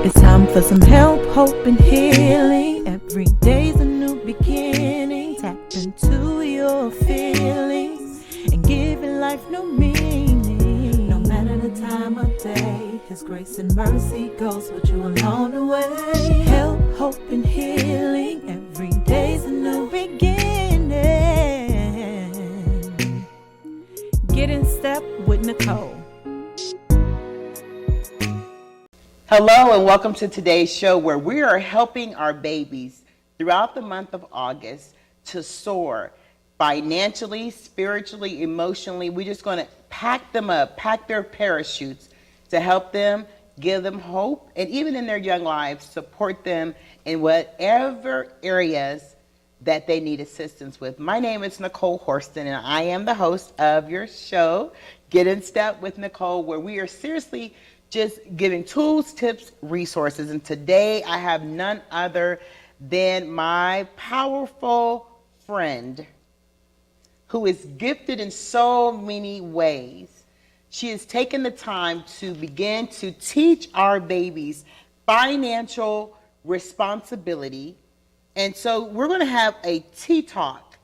It's time for some help, hope, and healing. Every day's a new beginning. Tap into your feelings and giving life new meaning. No matter the time of day, His grace and mercy goes with you along the way. Help, hope, and healing. Every day's a new beginning. Get in step with Nicole. Hello and welcome to today's show where we are helping our babies throughout the month of August to soar financially, spiritually, emotionally. We're just going to pack them up, pack their parachutes to help them, give them hope, and even in their young lives, support them in whatever areas that they need assistance with. My name is Nicole Horston, and I am the host of your show, Get in Step with Nicole, where we are seriously just giving tools, tips, resources. And today I have none other than my powerful friend who is gifted in so many ways. She has taken the time to begin to teach our babies financial responsibility. And so we're going to have a tea talk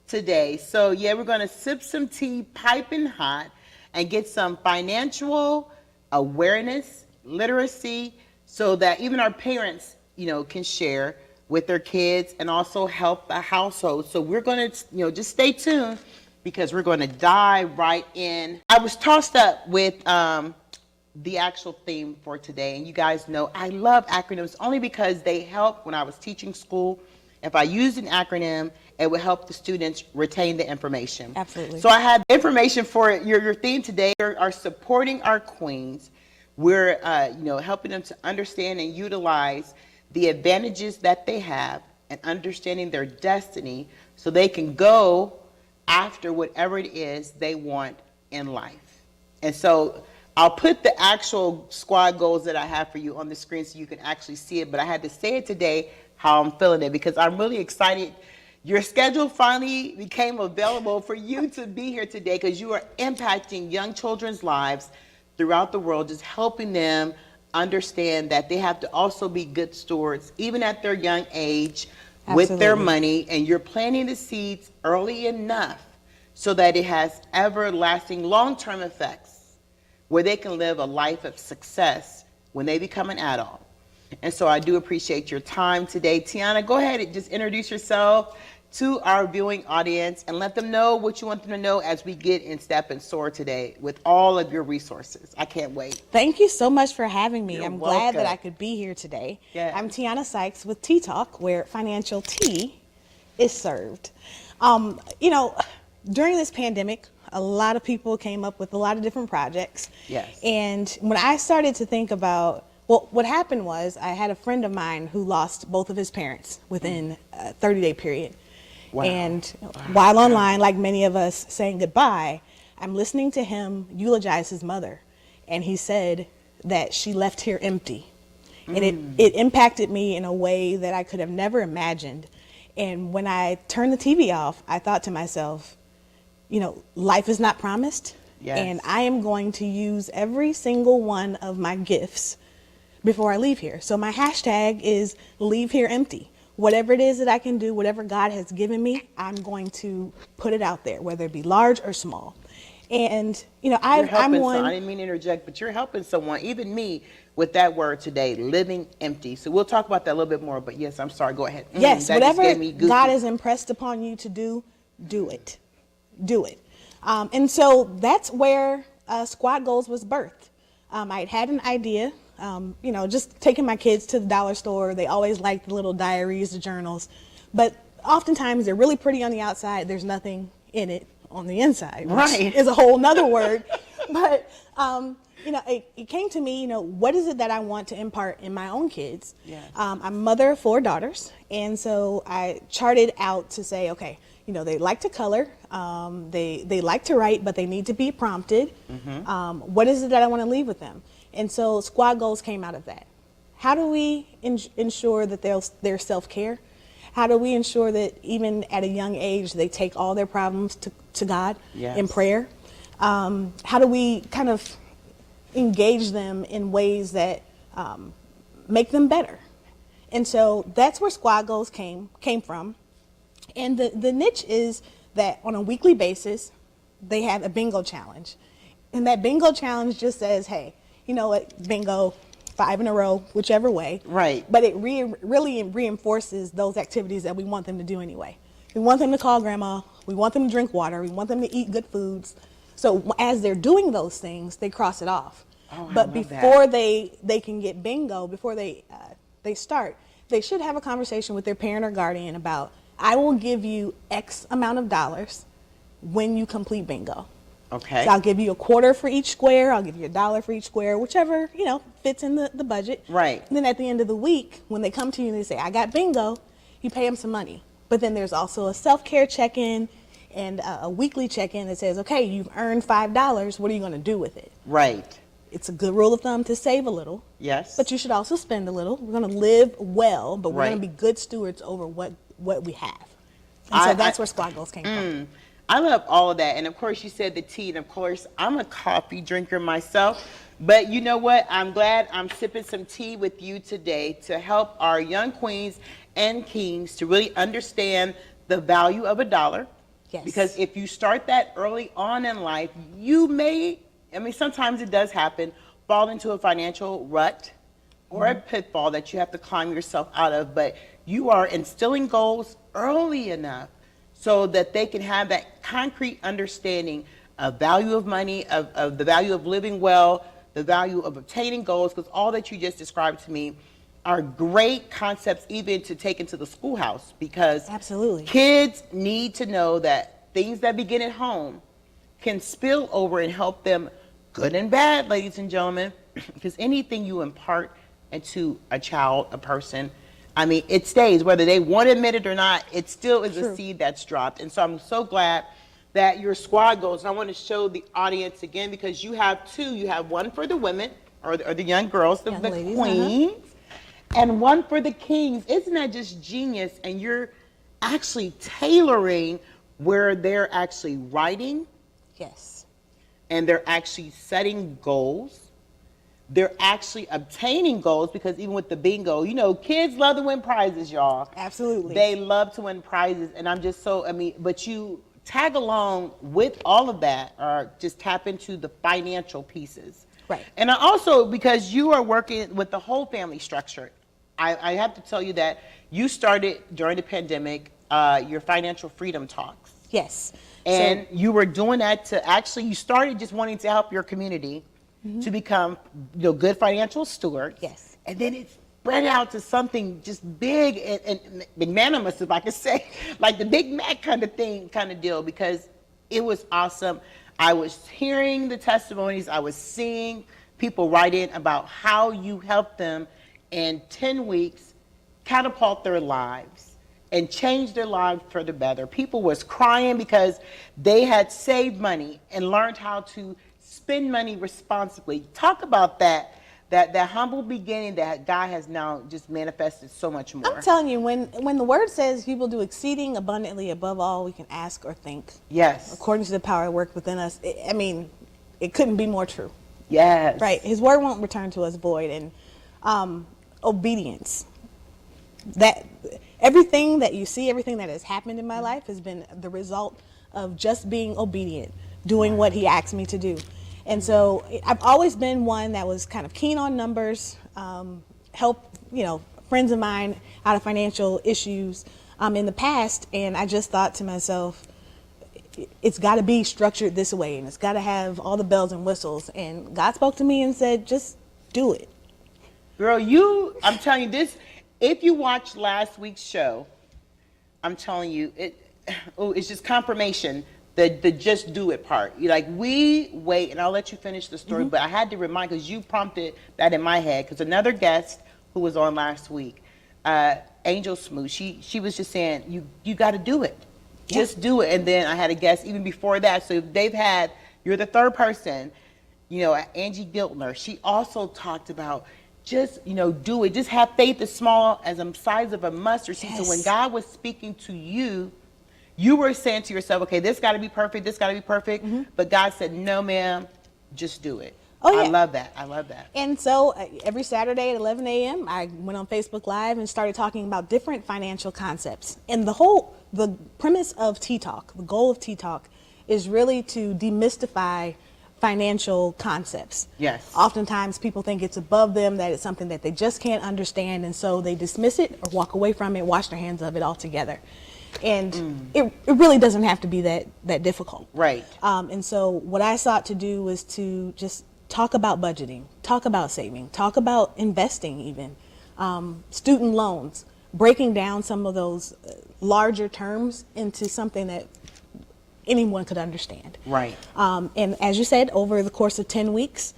today. So yeah, we're going to sip some tea piping hot and get some financial awareness, literacy, so that even our parents, can share with their kids and also help the household. So we're going to, just stay tuned because we're going to dive right in. I was tossed up with the actual theme for today. And you guys know I love acronyms only because they help when I was teaching school. If I used an acronym, it would help the students retain the information. Absolutely. So I had information for your theme today. We are supporting our queens. We're helping them to understand and utilize the advantages that they have and understanding their destiny so they can go after whatever it is they want in life. And so I'll put the actual squad goals that I have for you on the screen so you can actually see it. But I had to say it today how I'm feeling it because I'm really excited. Your schedule finally became available for you to be here today because you are impacting young children's lives throughout the world, just helping them understand that they have to also be good stewards, even at their young age, with their money. And you're planting the seeds early enough so that it has everlasting long-term effects where they can live a life of success when they become an adult. And so I do appreciate your time today. Teanna, go ahead and just introduce yourself to our viewing audience and let them know what you want them to know as we get in step and soar today with all of your resources. I can't wait. Thank you so much for having me. I'm welcome. glad that I could be here today. Yeah. I'm Teana Sykes with Tea Talk, where financial tea is served. During this pandemic, a lot of people came up with a lot of different projects. Yes. And when I started to think about, what happened was I had a friend of mine who lost both of his parents within a 30-day period. Wow. And while online, like many of us saying goodbye, I'm listening to him eulogize his mother. And he said that she left here empty. And it impacted me in a way that I could have never imagined. And when I turned the TV off, I thought to myself, life is not promised. Yes. And I am going to use every single one of my gifts before I leave here. So my hashtag is leave here empty. Whatever it is that I can do, whatever God has given me, I'm going to put it out there, whether it be large or small. And, I'm one. I didn't mean to interject, but you're helping someone, even me, with that word today, living empty. So we'll talk about that a little bit more, but yes, I'm sorry, go ahead. Yes, That just whatever gave me goosebumps. God has impressed upon you to do it. Do it. And so that's where Squad Goals was birthed. I had an idea. Just taking my kids to the dollar store. They always like the little diaries, the journals, but oftentimes they're really pretty on the outside. There's nothing in it on the inside, which right, is a whole nother word. But, it came to me, what is it that I want to impart in my own kids? Yes. I'm a mother of 4 daughters. And so I charted out to say, okay, they like to color, they like to write, but they need to be prompted. What is it that I want to leave with them? And so Squad Goals came out of that. How do we ensure that their self-care? How do we ensure that even at a young age, they take all their problems to God in prayer? How do we kind of engage them in ways that make them better. And so that's where squad goals came from. And the niche is that on a weekly basis, they have a bingo challenge. And that bingo challenge just says, hey, you know what, bingo, 5 in a row, whichever way. Right. But it really reinforces those activities that we want them to do anyway. We want them to call grandma. We want them to drink water. We want them to eat good foods. So as they're doing those things, they cross it off. Oh, but before they can get bingo, before they start, they should have a conversation with their parent or guardian about, I will give you X amount of dollars when you complete bingo. Okay. So I'll give you a quarter for each square. I'll give you $1 for each square, whichever, fits in the budget. Right. And then at the end of the week, when they come to you and they say, I got bingo, you pay them some money. But then there's also a self-care check-in and a weekly check-in that says, okay, you've earned $5. What are you going to do with it? Right. It's a good rule of thumb to save a little. Yes. But you should also spend a little. We're going to live well, but we're Right. going to be good stewards over what we have. And so that's where squad goals came from. I love all of that. And of course, you said the tea. And of course, I'm a coffee drinker myself. But you know what? I'm glad I'm sipping some tea with you today to help our young queens and kings to really understand the value of a dollar. Yes. Because if you start that early on in life, you may, sometimes it does happen, fall into a financial rut or a pitfall that you have to climb yourself out of. But you are instilling goals early enough so that they can have that concrete understanding of value of money, of the value of living well, the value of obtaining goals, because all that you just described to me are great concepts even to take into the schoolhouse, because Absolutely. kids need to know that things that begin at home can spill over and help them, good and bad, ladies and gentlemen, because anything you impart into a child, a person, it stays, whether they want to admit it or not, it still is True. a seed that's dropped. And so I'm so glad that your squad goals, and I want to show the audience again, because you have two. You have one for the women, or the young girls, the ladies, queens, and one for the kings. Isn't that just genius? And you're actually tailoring where they're actually writing, Yes. and they're actually setting goals. They're actually obtaining goals, because even with the bingo, kids love to win prizes, y'all. Absolutely. They love to win prizes. And I'm just but you tag along with all of that, or just tap into the financial pieces. Right. And I also, because you are working with the whole family structure, I have to tell you that you started during the pandemic, your financial freedom talks. Yes. And you were doing that to actually, you started just wanting to help your community to become good financial stewards. Yes. And then it spread out to something just big and magnanimous, if I could say, like the Big Mac kind of deal, because it was awesome. I was hearing the testimonies. I was seeing people write in about how you helped them in 10 weeks catapult their lives and change their lives for the better. People was crying because they had saved money and learned how to spend money responsibly. Talk about that humble beginning that God has now just manifested so much more. I'm telling you, when the word says he will do exceeding abundantly above all we can ask or think, Yes. according to the power at work within us, it couldn't be more true. Yes. Right. His word won't return to us void. And obedience. That everything that you see, everything that has happened in my life has been the result of just being obedient, doing what he asked me to do. And so I've always been one that was kind of keen on numbers, help, friends of mine out of financial issues in the past. And I just thought to myself, it's got to be structured this way, and it's got to have all the bells and whistles. And God spoke to me and said, just do it. Girl, I'm telling you this, if you watched last week's show, I'm telling you, it's just confirmation. The just do it part. We wait, and I'll let you finish the story, but I had to remind, because you prompted that in my head, because another guest who was on last week, Angel Smooth, she was just saying, you got to do it. Yeah. Just do it. And then I had a guest even before that, so you're the third person, Angie Giltner, she also talked about just, do it. Just have faith as small as the size of a mustard seed. Yes. So when God was speaking to you, you were saying to yourself, okay, this got to be perfect, this got to be perfect. But God said, no, ma'am, just do it. Oh, yeah. I love that. I love that. And so every Saturday at 11 a.m., I went on Facebook Live and started talking about different financial concepts. And the premise of Tea Talk, the goal of Tea Talk, is really to demystify financial concepts. Yes. Oftentimes people think it's above them, that it's something that they just can't understand, and so they dismiss it or walk away from it, wash their hands of it altogether. And it really doesn't have to be that difficult. Right. And so what I sought to do was to just talk about budgeting, talk about saving, talk about investing even, student loans, breaking down some of those larger terms into something that anyone could understand. Right. And as you said, over the course of 10 weeks,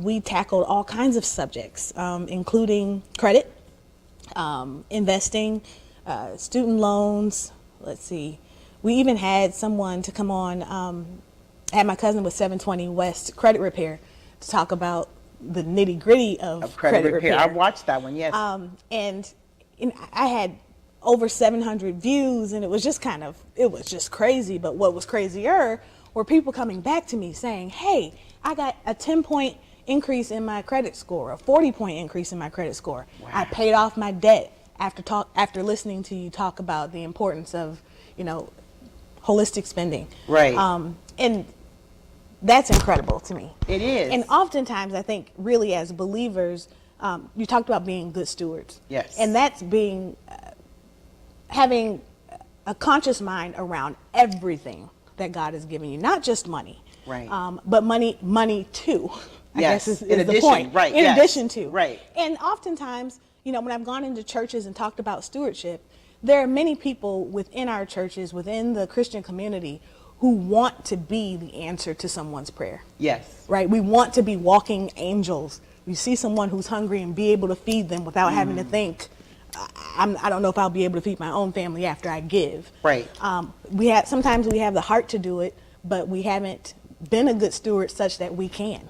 we tackled all kinds of subjects, including credit, investing, student loans. Let's see. We even had someone to come on, had my cousin with 720 West Credit Repair to talk about the nitty gritty of credit repair. I watched that one, yes. And I had over 700 views, and it was just crazy. But what was crazier were people coming back to me saying, hey, I got a 10-point increase in my credit score, a 40-point increase in my credit score. Wow. I paid off my debt after listening to you talk about the importance of, holistic spending. Right. And that's incredible to me. It is. And oftentimes I think really as believers, you talked about being good stewards. Yes. And that's having a conscious mind around everything that God has given you, not just money. Right. But money too, I Yes. guess is In the addition, point. right, In yes. addition to. Right. And oftentimes, when I've gone into churches and talked about stewardship, there are many people within our churches, within the Christian community, who want to be the answer to someone's prayer. Yes. Right? We want to be walking angels. We see someone who's hungry and be able to feed them without having to think, I don't know if I'll be able to feed my own family after I give. Right. Sometimes we have the heart to do it, but we haven't been a good steward such that we can.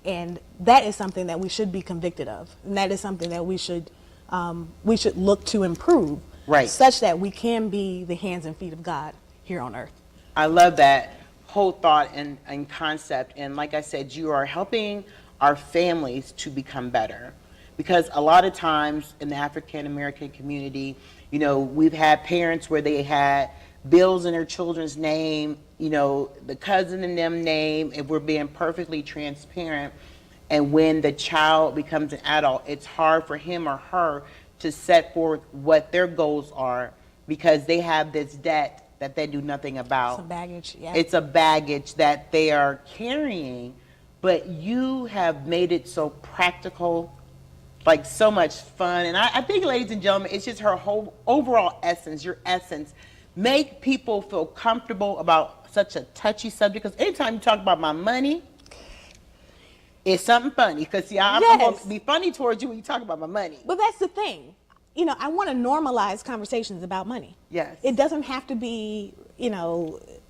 And that is something that we should be convicted of. And that is something that we should look to improve. Right. Such that we can be the hands and feet of God here on earth. I love that whole thought and concept. And like I said, you are helping our families to become better. Because a lot of times in the African American community, we've had parents where they had bills in their children's name, the cousin in them name, if we're being perfectly transparent. And when the child becomes an adult, it's hard for him or her to set forth what their goals are because they have this debt that they do nothing about. Some baggage, yeah. It's a baggage that they are carrying, but you have made it so practical, like so much fun. And I think, ladies and gentlemen, it's just her whole overall essence, your essence. Make people feel comfortable about such a touchy subject, because anytime you talk about my money, it's something funny. Because, see, I'm going to be funny towards you when you talk about my money. But that's the thing. I want to normalize conversations about money. Yes. It doesn't have to be,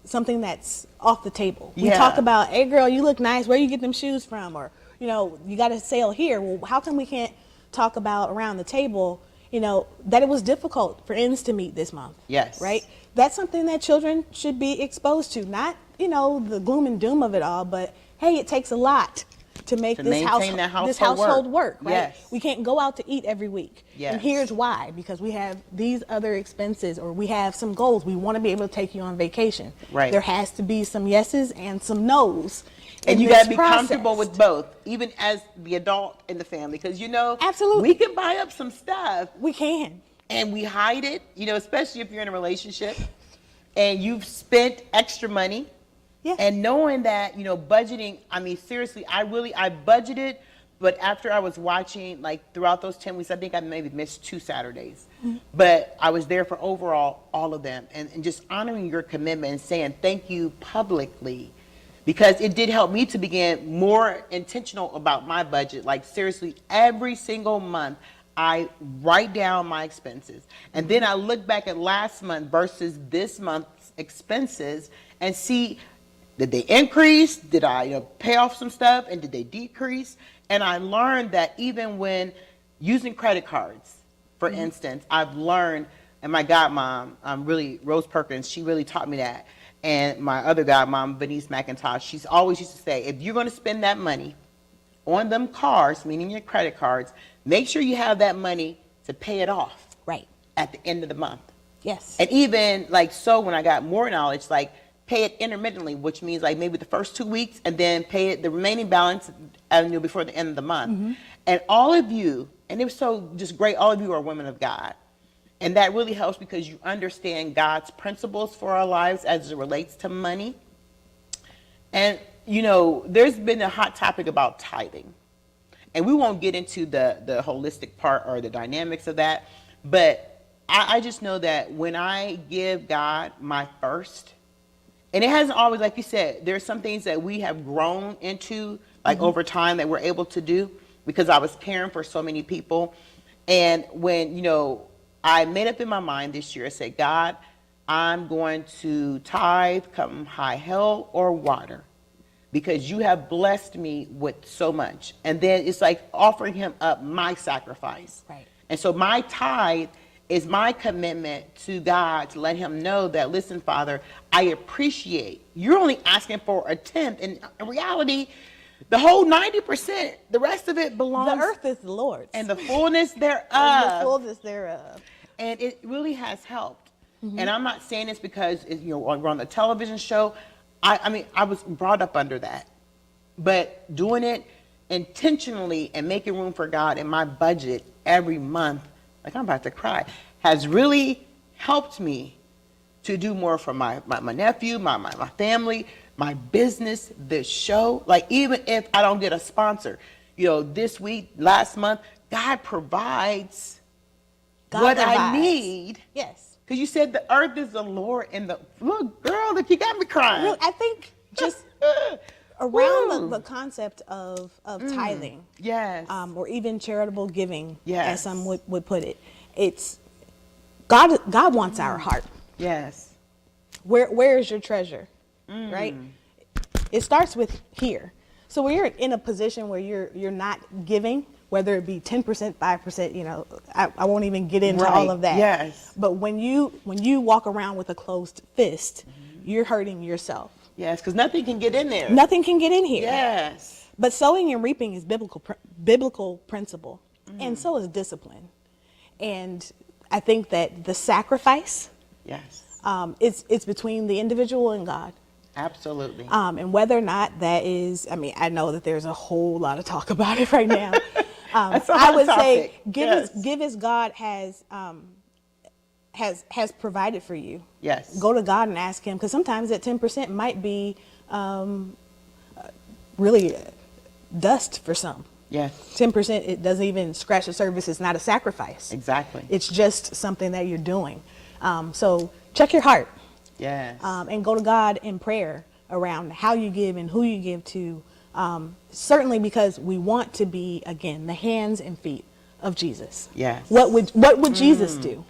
something that's off the table. We Yeah. talk about, hey, girl, you look nice. Where you get them shoes from? Or, you got a sale here. Well, how come we can't talk about around the table, that it was difficult for ends to meet this month? Yes. Right? That's something that children should be exposed to. Not, the gloom and doom of it all, but, hey, it takes a lot to make this household work, right? Yes. We can't go out to eat every week. Yes. And here's why: because we have these other expenses, or we have some goals. We want to be able to take you on vacation. Right. There has to be some yeses and some nos. And in you got to this be comfortable process. with both, even as the adult in the family, because Absolutely. we can buy up some stuff We can. and we hide it, especially if you're in a relationship and you've spent extra money. Yeah. And knowing that, budgeting, I mean, seriously, I budgeted, but after I was watching, like, throughout those 10 weeks, I think I maybe missed 2 Saturdays. Mm-hmm. But I was there for overall all of them, and just honoring your commitment and saying thank you publicly, because it did help me to begin more intentional about my budget. Like, seriously, every single month, I write down my expenses. And then I look back at last month versus this month's expenses and see, did they increase? Did I pay off some stuff? And did they decrease? And I learned that even when using credit cards, for instance, I've learned, and my godmom, Rose Perkins, she really taught me that. And my other godmom, Venice McIntosh, she's always used to say, if you're going to spend that money, on them cards, meaning your credit cards, make sure you have that money to pay it off Right. at the end of the month. Yes. And even like, so when I got more knowledge, like pay it intermittently, which means like maybe the first 2 weeks and then pay it the remaining balance before the end of the month. And all of you, and it was so just great, all of you are women of God. And that really helps because you understand God's principles for our lives as it relates to money. And, you know, there's been a hot topic about tithing. And we won't get into the holistic part or the dynamics of that. But I just know that when I give God my first, and it hasn't always, like you said, there's some things that we have grown into, like over time, that we're able to do because I was caring for so many people. And when, you know, I made up in my mind this year, I said, God, I'm going to tithe come high hell or water because you have blessed me with so much. And then it's like offering him up my sacrifice. Right. And so my tithe is my commitment to God to let him know that, listen, Father, I appreciate you're only asking for a tenth. And in reality, the whole 90%, the rest of it belongs. The earth is the Lord's. And the fullness thereof. And the fullness thereof. And it really has helped. And I'm not saying this because we're on a television show. I mean, I was brought up under that. But doing it intentionally and making room for God in my budget every month, like I'm about to cry, has really helped me to do more for my nephew, my family, my business, this show. Like, even if I don't get a sponsor, this week, last month, God provides I need. Yes. Because you said the earth is the Lord, and look, girl, look, you got me crying. Look, I think just around the concept of tithing. Yes. Or even charitable giving, Yes. as some would put it. It's God wants our heart. Yes. Where is your treasure? Right? It starts with here. So when you're in a position where you're not giving, whether it be 10%, 5%, I won't even get into all of that. Yes. But when you walk around with a closed fist, you're hurting yourself. Yes, because nothing can get in there. Nothing can get in here. Yes. But sowing and reaping is biblical principle, and so is discipline. And I think that the sacrifice, Yes. it's between the individual and God. Absolutely. And whether or not that is, I know that there's a whole lot of talk about it right now. That's a I hot would say topic. give as God has provided for you. Yes. Go to God and ask him, because sometimes that 10% might be really dust for some. Yes. 10%, it doesn't even scratch the surface. It's not a sacrifice. Exactly. It's just something that you're doing. So check your heart. Yes. And go to God in prayer around how you give and who you give to. Certainly because we want to be, again, the hands and feet of Jesus. Yes. What would Jesus do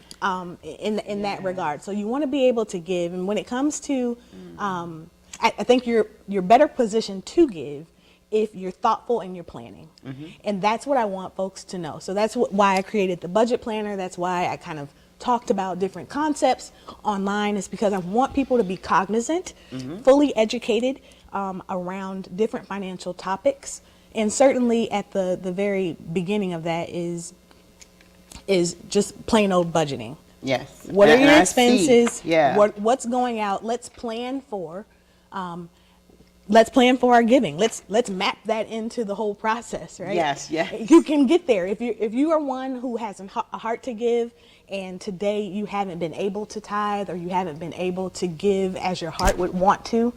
in that regard? So you want to be able to give. And when it comes to, I think you're better positioned to give if you're thoughtful and you're planning. And that's what I want folks to know. So that's why I created the budget planner. That's why I kind of talked about different concepts online, is because I want people to be cognizant, fully educated around different financial topics. And certainly at the very beginning of that is just plain old budgeting. Yes. What are And your I expenses? see. Yeah. What's going out? Let's plan for our giving. Let's map that into the whole process, right? Yes, yes. You can get there if you are one who has a heart to give, and today you haven't been able to tithe or you haven't been able to give as your heart would want to.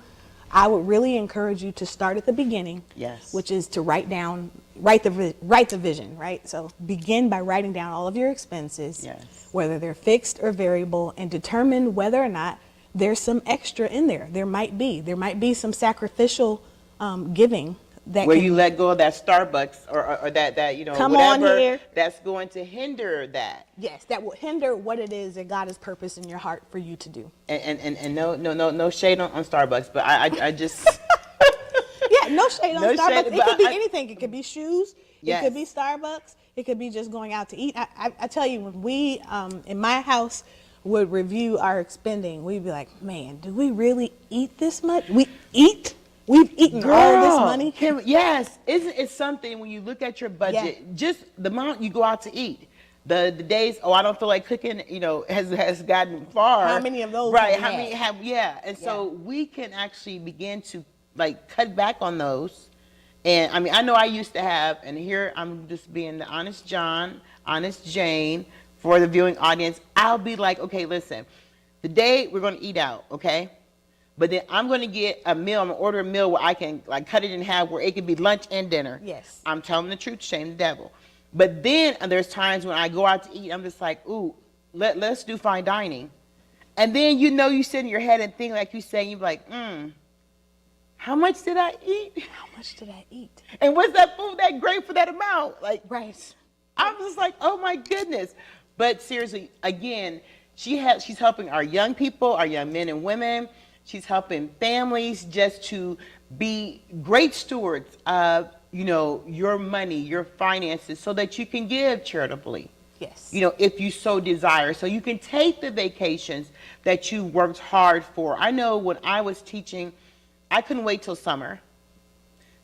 I would really encourage you to start at the beginning. Yes. Which is to write the vision, right? So begin by writing down all of your expenses, Yes. whether they're fixed or variable, and determine whether or not there's some extra in there. There might be some sacrificial giving that Where you let go of that Starbucks or that Come on whatever here. that's going to hinder that. Yes, that will hinder what it is that God has purposed in your heart for you to do. And no shade on Starbucks, but I just Yeah, no shade on No Starbucks. shade, It but could be I- anything. It could be shoes. Yes. It could be Starbucks. It could be just going out to eat. I tell you, when we in my house would review our spending, we'd be like, man, do we really eat this much? We eat We've eaten all of this Girl, money. yes, isn't it something when you look at your budget, Yeah. just the amount you go out to eat, the days, oh, I don't feel like cooking, has gotten far. How many of those Right? have you How many had? have? Yeah, and so we can actually begin to like cut back on those. And I mean, I know I used to have, and here I'm just being the honest John, honest Jane for the viewing audience. I'll be like, okay, listen, today we're going to eat out, okay? But then I'm going to get a meal. I'm going to order a meal where I can like cut it in half where it can be lunch and dinner. Yes. I'm telling the truth, shame the devil. But then there's times when I go out to eat, I'm just like, ooh, let's do fine dining. And then you sit in your head and think like you say, you're like, how much did I eat? How much did I eat? And was that food that great for that amount? Like, Right. I'm just like, oh my goodness. But seriously, again, she's helping our young people, our young men and women. She's helping families just to be great stewards of, your money, your finances, so that you can give charitably. Yes. If you so desire. So you can take the vacations that you worked hard for. I know when I was teaching, I couldn't wait till summer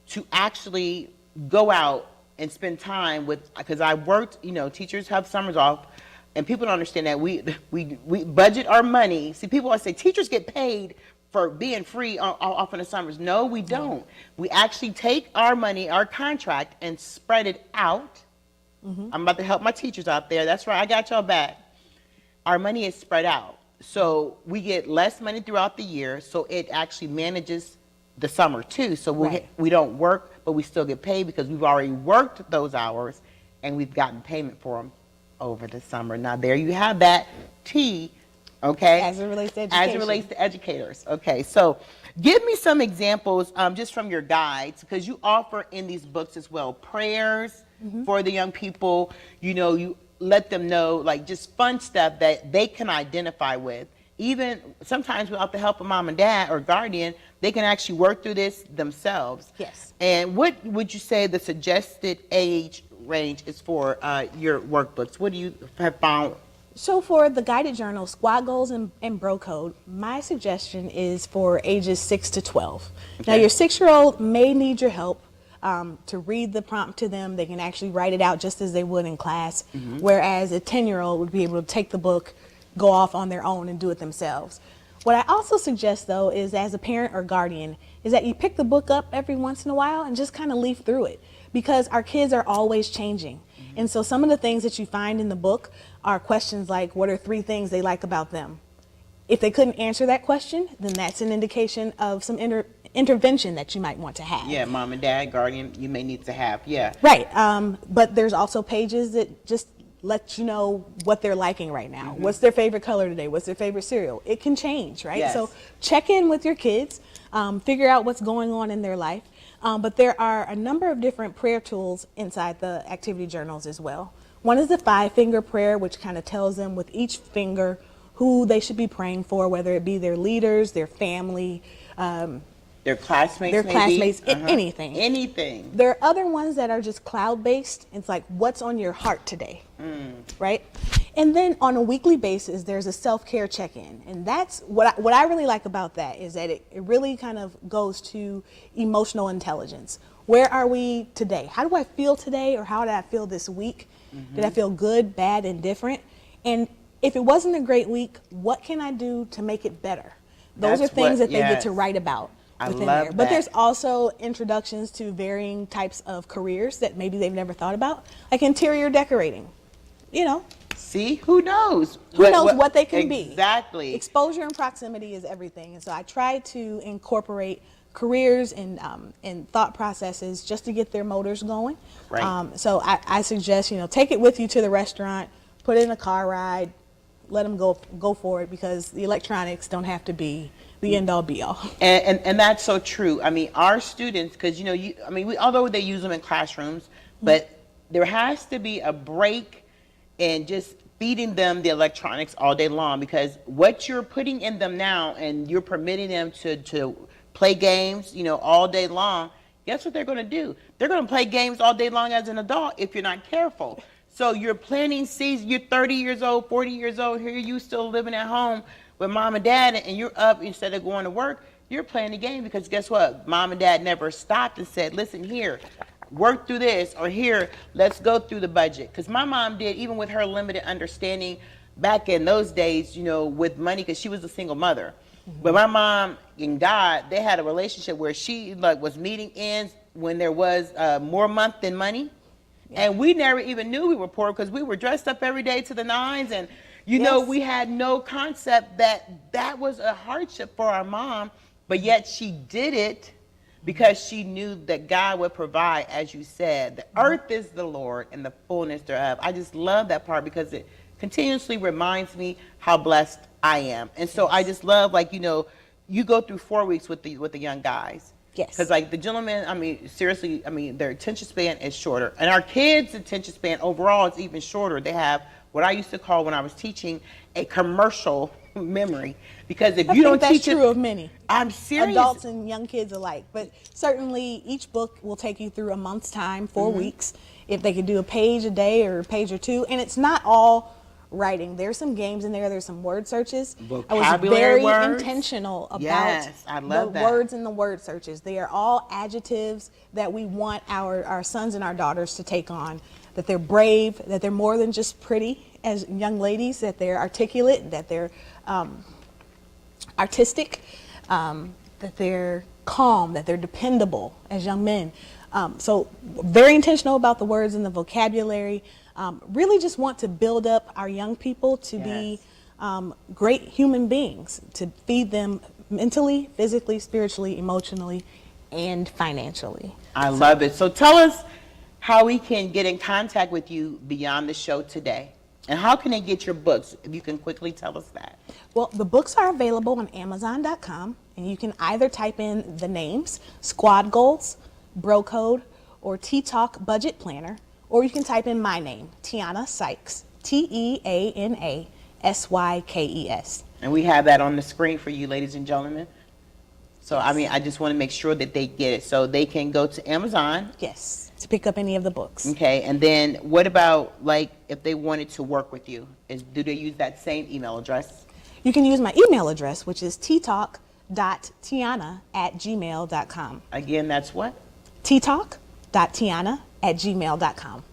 to actually go out and spend time with, because I worked, teachers have summers off, and people don't understand that we budget our money. See, people always say teachers get paid for being free off in the summers. No, we don't. We actually take our money, our contract, and spread it out. I'm about to help my teachers out there. That's right, I got y'all back. Our money is spread out. So we get less money throughout the year, so it actually manages the summer too. So we don't work, but we still get paid because we've already worked those hours and we've gotten payment for them over the summer. Now there you have that T, okay? As it relates to education. As it relates to educators. Okay, so give me some examples just from your guides, because you offer in these books as well prayers for the young people. You let them know like just fun stuff that they can identify with. Even sometimes without the help of mom and dad or guardian, they can actually work through this themselves. Yes. And what would you say the suggested age range is for your workbooks? What do you have found? So for the guided journal, Squad Goals and Bro Code, my suggestion is for ages 6 to 12. Okay. Now your 6-year-old may need your help to read the prompt to them. They can actually write it out just as they would in class, whereas a 10-year-old would be able to take the book, go off on their own and do it themselves. What I also suggest though is, as a parent or guardian, is that you pick the book up every once in a while and just kind of leaf through it, because our kids are always changing. And so some of the things that you find in the book are questions like, what are 3 things they like about them? If they couldn't answer that question, then that's an indication of some intervention that you might want to have. Yeah, mom and dad, guardian, you may need to have, yeah. Right, but there's also pages that just let you know what they're liking right now. What's their favorite color today? What's their favorite cereal? It can change, right? Yes. So check in with your kids, figure out what's going on in their life. But there are a number of different prayer tools inside the activity journals as well. One is the 5-finger prayer, which kind of tells them with each finger who they should be praying for, whether it be their leaders, their family, Their classmates, maybe? Anything. Anything. There are other ones that are just cloud-based. It's like, what's on your heart today, right? And then on a weekly basis, there's a self-care check-in. And that's what I really like about that, is that it really kind of goes to emotional intelligence. Where are we today? How do I feel today, or how did I feel this week? Did I feel good, bad, and different? And if it wasn't a great week, what can I do to make it better? Those That's are things what- that they get to yes. write about. I Within love there. But that. there's also introductions to varying types of careers that maybe they've never thought about, like interior decorating. See, who knows? Who knows what they can be? Exactly. Exposure and proximity is everything. And so I try to incorporate careers and thought processes just to get their motors going. Right. So I suggest, take it with you to the restaurant, put it in a car ride, let them go for it, because the electronics don't have to be the end all be all. And that's so true. I mean, our students, because although they use them in classrooms, but there has to be a break in just feeding them the electronics all day long, because what you're putting in them now, and you're permitting them to play games, all day long. Guess what they're going to do? They're going to play games all day long as an adult if you're not careful. So you're planting seeds. You're 30 years old, 40 years old. Here you still living at home with mom and dad, and you're up instead of going to work. you're playing the game, because guess what? Mom and dad never stopped and said, listen here, work through this, or here, let's go through the budget. Because my mom did, even with her limited understanding back in those days, with money, because she was a single mother. But my mom and God, they had a relationship where she was meeting ends when there was more month than money. Yeah. And we never even knew we were poor, because we were dressed up every day to the nines. And, we had no concept that was a hardship for our mom. But yet she did it because she knew that God would provide, as you said. The earth is the Lord and the fullness thereof. I just love that part, because it continuously reminds me how blessed I am. And so I just love, you go through 4 weeks with the young guys. Yes. Because the gentlemen, seriously, their attention span is shorter. And our kids' attention span overall is even shorter. They have what I used to call, when I was teaching, a commercial memory. Because if you don't teach that's true of many. I'm serious. Adults and young kids alike. But certainly each book will take you through a month's time, 4 weeks. If they could do a page a day or a page or two. And it's not all writing. There's some games in there. There's some word searches. Vocabulary I was very intentional about the words and the word searches. They are all adjectives that we want our sons and our daughters to take on. That they're brave, that they're more than just pretty as young ladies, that they're articulate, that they're artistic, that they're calm, that they're dependable as young men. So very intentional about the words and the vocabulary. Really just want to build up our young people to be great human beings, to feed them mentally, physically, spiritually, emotionally, and financially. I love it. So tell us how we can get in contact with you beyond the show today. And how can they get your books, if you can quickly tell us that? Well, the books are available on Amazon.com, and you can either type in the names, Squad Goals, Bro Code, or T-Talk Budget Planner, or you can type in my name, Teana Sykes, Teana Sykes. And we have that on the screen for you, ladies and gentlemen. So, I just want to make sure that they get it. So they can go to Amazon. Yes, to pick up any of the books. Okay, and then what about, if they wanted to work with you? Do they use that same email address? You can use my email address, which is ttalk.teanna@gmail.com. Again, that's what? ttalk.teanna@gmail.com.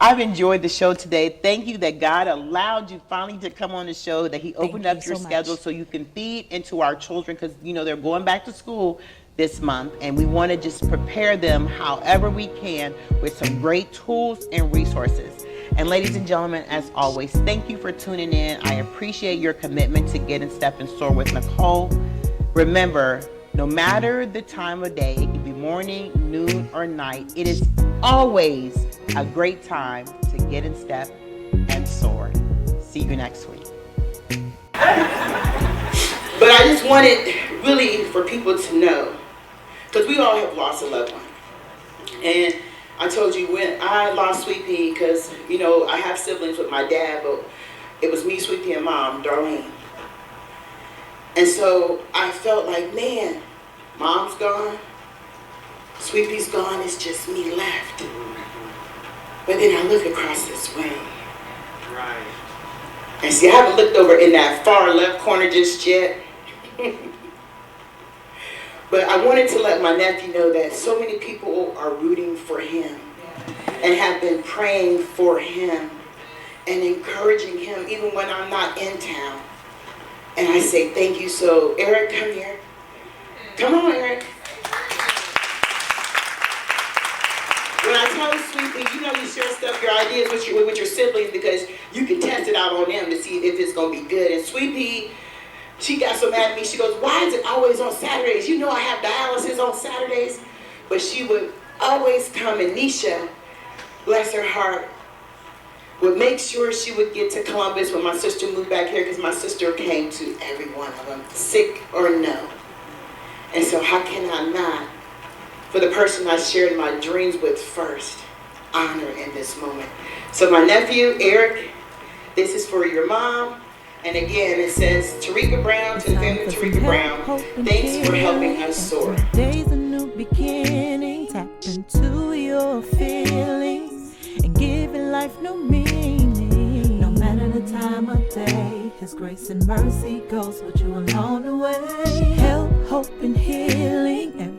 I've enjoyed the show today. Thank you that God allowed you finally to come on the show, that he opened up your schedule so you can feed into our children, because, they're going back to school this month, and we want to just prepare them however we can with some great tools and resources. And ladies and gentlemen, as always, thank you for tuning in. I appreciate your commitment to Get in Step and Soar with Nicole. Remember, no matter the time of day, it can be morning, noon, or night, it is always a great time to get in step and soar. See you next week. But I just wanted really for people to know, because we all have lost a loved one. And I told you when I lost Sweet Pea, because, I have siblings with my dad, but it was me, Sweet Pea, and Mom, Darlene. And so I felt like, man, Mom's gone, Sweet Pea's gone, it's just me left. But then I look across this way. Right. And see, I haven't looked over in that far left corner just yet. But I wanted to let my nephew know that so many people are rooting for him and have been praying for him and encouraging him even when I'm not in town. And I say thank you. So Eric, come here. Come on, Eric. When I tell Sweet Pea, you share stuff, your ideas with your siblings, because you can test it out on them to see if it's going to be good. And Sweet Pea, she got so mad at me. She goes, why is it always on Saturdays? I have dialysis on Saturdays. But she would always come, and Nisha, bless her heart, would make sure she would get to Columbus when my sister moved back here, because my sister came to every one of them, sick or no. And so how can I not, for the person I shared my dreams with first, honor in this moment? So my nephew, Eric, this is for your mom. And again, it says, Tarika Brown, to the family of Tarika Brown, thanks for helping us soar. Today's a new beginning. Tap into your feelings and giving life new meaning. No matter the time of day, His grace and mercy goes with you along the way. Help, hope, and healing